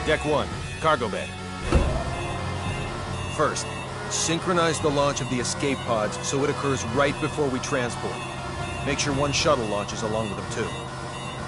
Deck 1, cargo bay. First, synchronize the launch of the escape pods so it occurs right before we transport. Make sure one shuttle launches along with them too.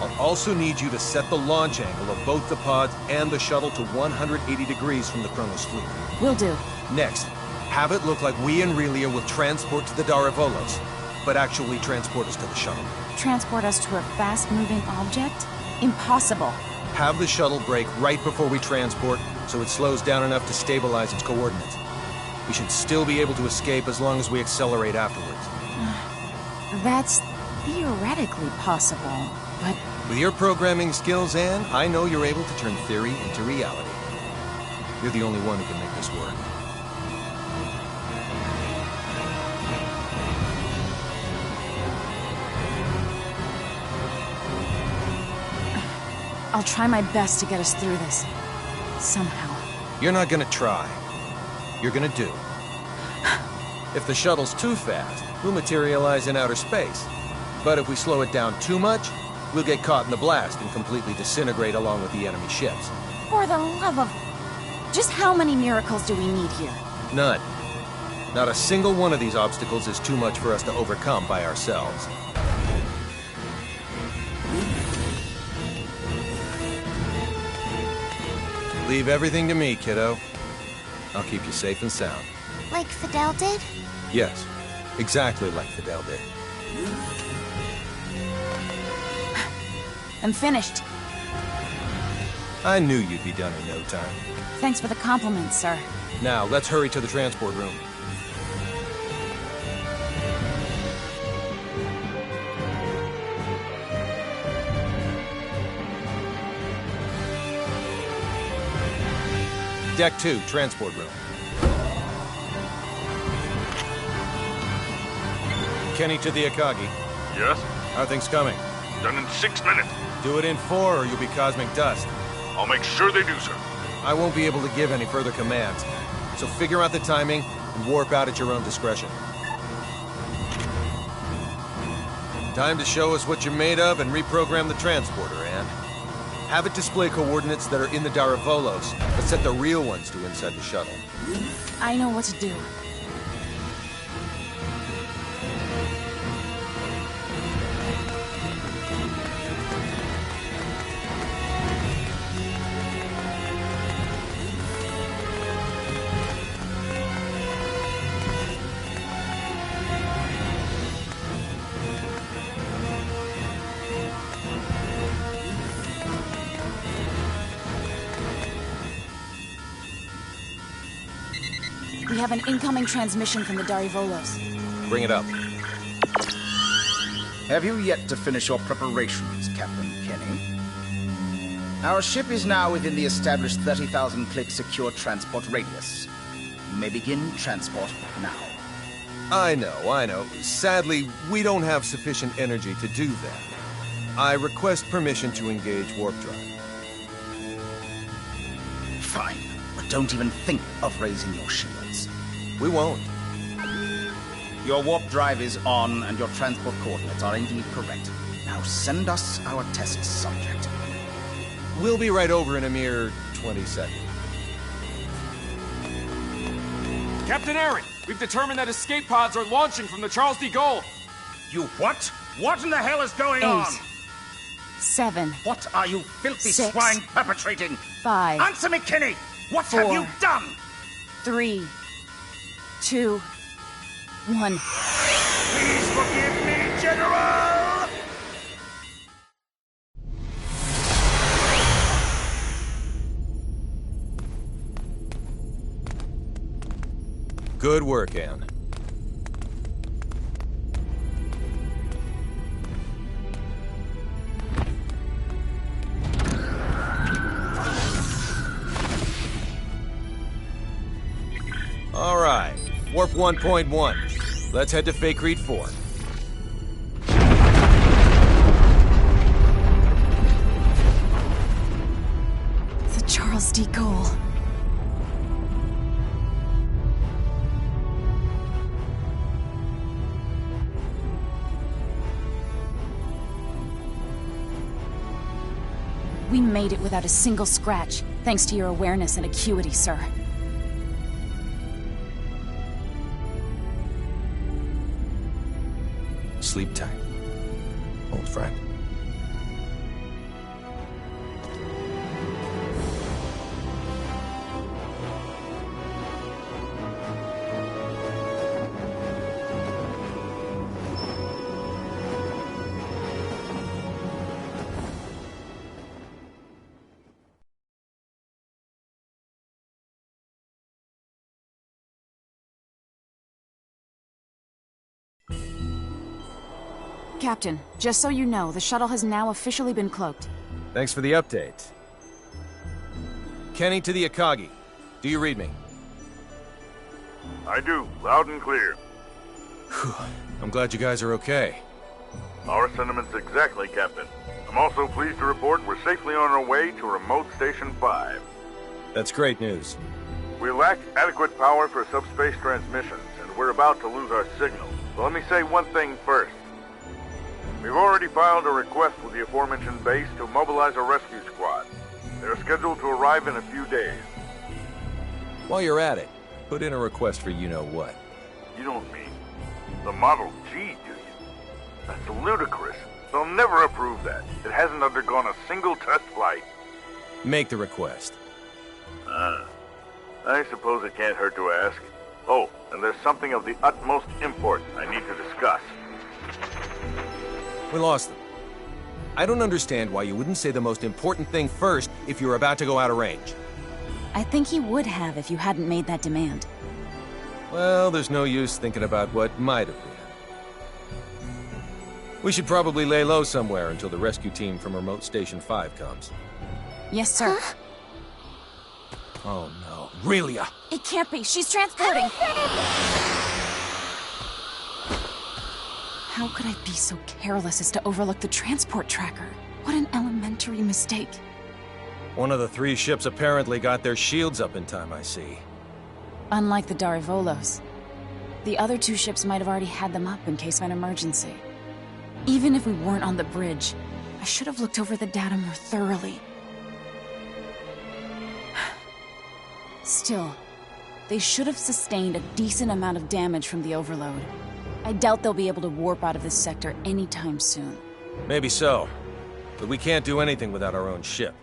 I'll also need you to set the launch angle of both the pods and the shuttle to 180 degrees from the Kronos fleet. Will do. Next, have it look like we and Relia will transport to the Daravolos, but actually transport us to the shuttle. Transport us to a fast-moving object? Impossible. Have the shuttle brake right before we transport, so it slows down enough to stabilize its coordinates. We should still be able to escape as long as we accelerate afterwards. That's theoretically possible, but... With your programming skills, Anne, I know you're able to turn theory into reality. You're the only one who can make this work. I'll try my best to get us through this. Somehow. You're not gonna try. You're gonna do. If the shuttle's too fast, we'll materialize in outer space. But if we slow it down too much, we'll get caught in the blast and completely disintegrate along with the enemy ships. For the love of... Just how many miracles do we need here? None. Not a single one of these obstacles is too much for us to overcome by ourselves. Leave everything to me, kiddo. I'll keep you safe and sound. Like Fidel did? Yes, exactly like Fidel did. I'm finished. I knew you'd be done in no time. Thanks for the compliment, sir. Now, let's hurry to the transport room. Deck 2, transport room. Kenny to the Akagi. Yes? How are things coming? Done in 6 minutes. Do it in 4 or you'll be cosmic dust. I'll make sure they do, sir. I won't be able to give any further commands, so figure out the timing and warp out at your own discretion. Time to show us what you're made of and reprogram the transporter, Anne. Have it display coordinates that are in the Daravolos, but set the real ones to inside the shuttle. I know what to do. We have an incoming transmission from the Daravolos. Bring it up. Have you yet to finish your preparations, Captain Kenny? Our ship is now within the established 30,000 click secure transport radius. You may begin transport now. I know. Sadly, we don't have sufficient energy to do that. I request permission to engage warp drive. Fine, but don't even think of raising your shields. We won't. Your warp drive is on, and your transport coordinates are indeed correct. Now send us our test subject. We'll be right over in a mere 20 seconds. Captain Aaron, we've determined that escape pods are launching from the Charles de Gaulle. You what? What in the hell is going 8, on? 7, What are you filthy 6, swine perpetrating? 5, Answer me, Kenny! What 4, have you done? 3, 2, 1. Please forgive me, General! Good work, Anne. All right, warp 1.1. Let's head to Fake Read 4. The Charles de Gaulle. We made it without a single scratch, thanks to your awareness and acuity, sir. Sleep tight, old friend. Captain, just so you know, the shuttle has now officially been cloaked. Thanks for the update. Kenny to the Akagi. Do you read me? I do, loud and clear. Whew. I'm glad you guys are okay. Our sentiments exactly, Captain. I'm also pleased to report we're safely on our way to Remote Station 5. That's great news. We lack adequate power for subspace transmissions, and we're about to lose our signal. So let me say one thing first. We've already filed a request with the aforementioned base to mobilize a rescue squad. They're scheduled to arrive in a few days. While you're at it, put in a request for you-know-what. You don't mean the Model G, do you? That's ludicrous. They'll never approve that. It hasn't undergone a single test flight. Make the request. I suppose it can't hurt to ask. Oh, and there's something of the utmost import I need to discuss. We lost them. I don't understand why you wouldn't say the most important thing first if you're about to go out of range. I think he would have if you hadn't made that demand. Well, there's no use thinking about what might have been. We should probably lay low somewhere until the rescue team from Remote Station 5 comes. Yes, sir. Oh no, Relia! It can't be. She's transporting. How could I be so careless as to overlook the transport tracker? What an elementary mistake. One of the 3 ships apparently got their shields up in time, I see. Unlike the Darivolos, the other 2 ships might have already had them up in case of an emergency. Even if we weren't on the bridge, I should have looked over the data more thoroughly. Still, they should have sustained a decent amount of damage from the overload. I doubt they'll be able to warp out of this sector anytime soon. Maybe so, but we can't do anything without our own ship.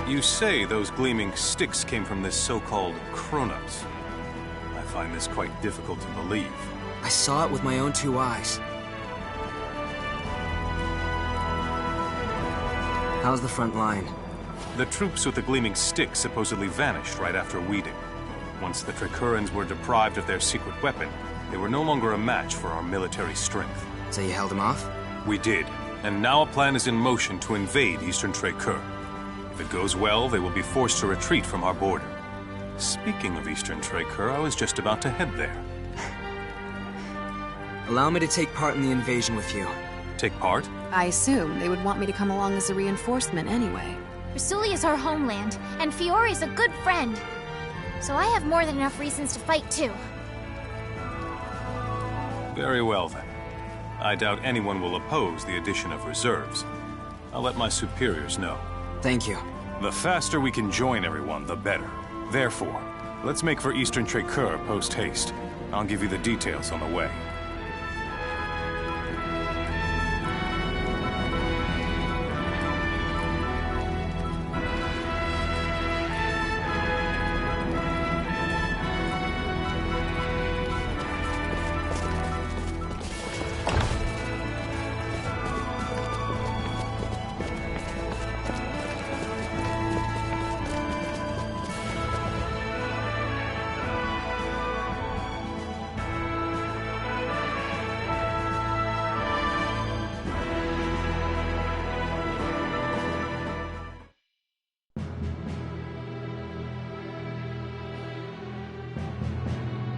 You say those gleaming sticks came from this so-called Kronos. I find this quite difficult to believe. I saw it with my own 2 eyes. How's the front line? The troops with the gleaming sticks supposedly vanished right after weeding. Once the Trikurans were deprived of their secret weapon, they were no longer a match for our military strength. So you held them off? We did, and now a plan is in motion to invade Eastern Trikur. If it goes well, they will be forced to retreat from our border. Speaking of Eastern Trikur, I was just about to head there. Allow me to take part in the invasion with you. Take part? I assume they would want me to come along as a reinforcement anyway. Rasuli is our homeland, and Fiori's a good friend. So I have more than enough reasons to fight too. Very well then. I doubt anyone will oppose the addition of reserves. I'll let my superiors know. Thank you. The faster we can join everyone, the better. Therefore, let's make for Eastern Trikur post-haste. I'll give you the details on the way.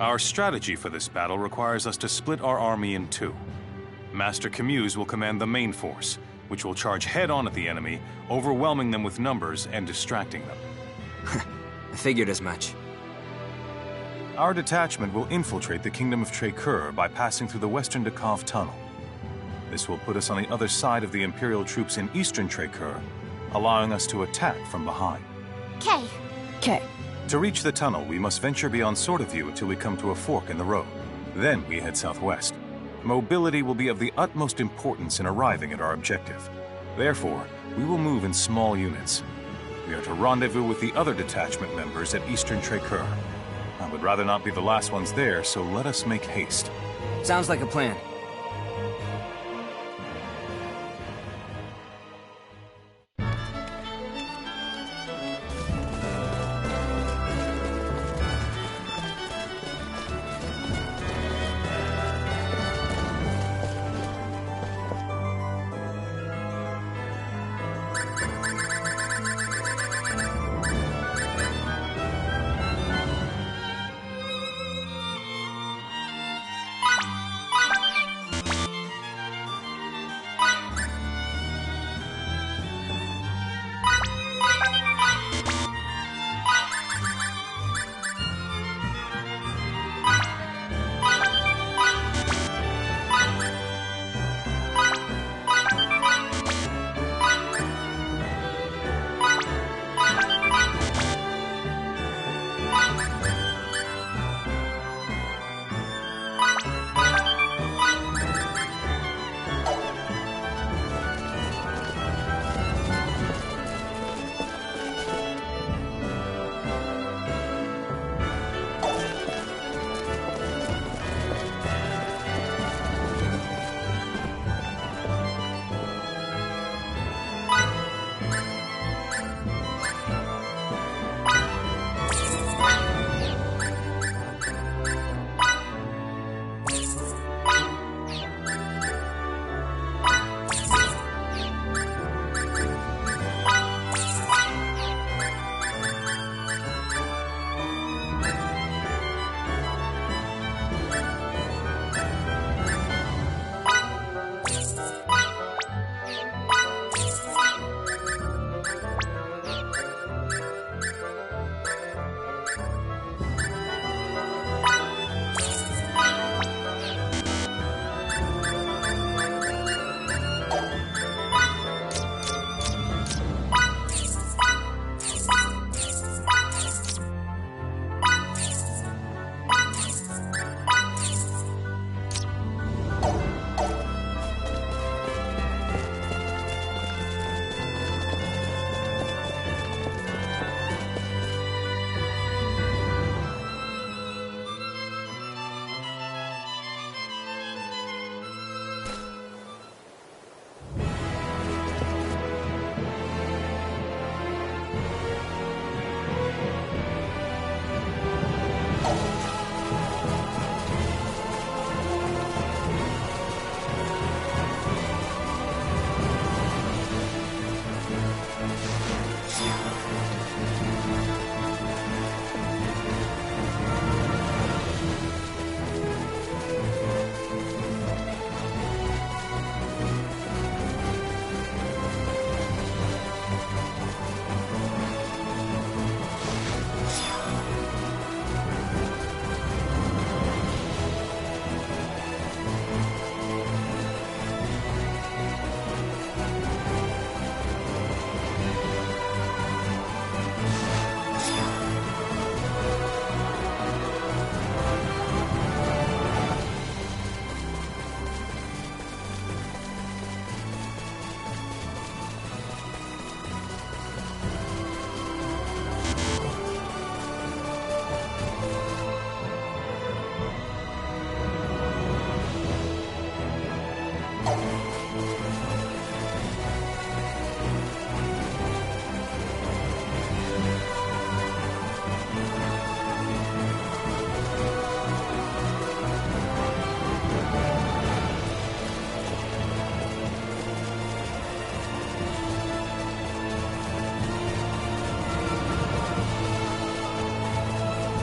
Our strategy for this battle requires us to split our army in two. Master Camus will command the main force, which will charge head-on at the enemy, overwhelming them with numbers and distracting them. I figured as much. Our detachment will infiltrate the Kingdom of Trécoeur by passing through the Western Decave Tunnel. This will put us on the other side of the Imperial troops in Eastern Trécoeur, allowing us to attack from behind. Okay. To reach the tunnel, we must venture beyond Sword of View until we come to a fork in the road. Then we head southwest. Mobility will be of the utmost importance in arriving at our objective. Therefore, we will move in small units. We are to rendezvous with the other detachment members at Eastern Trécoeur. I would rather not be the last ones there, so let us make haste. Sounds like a plan.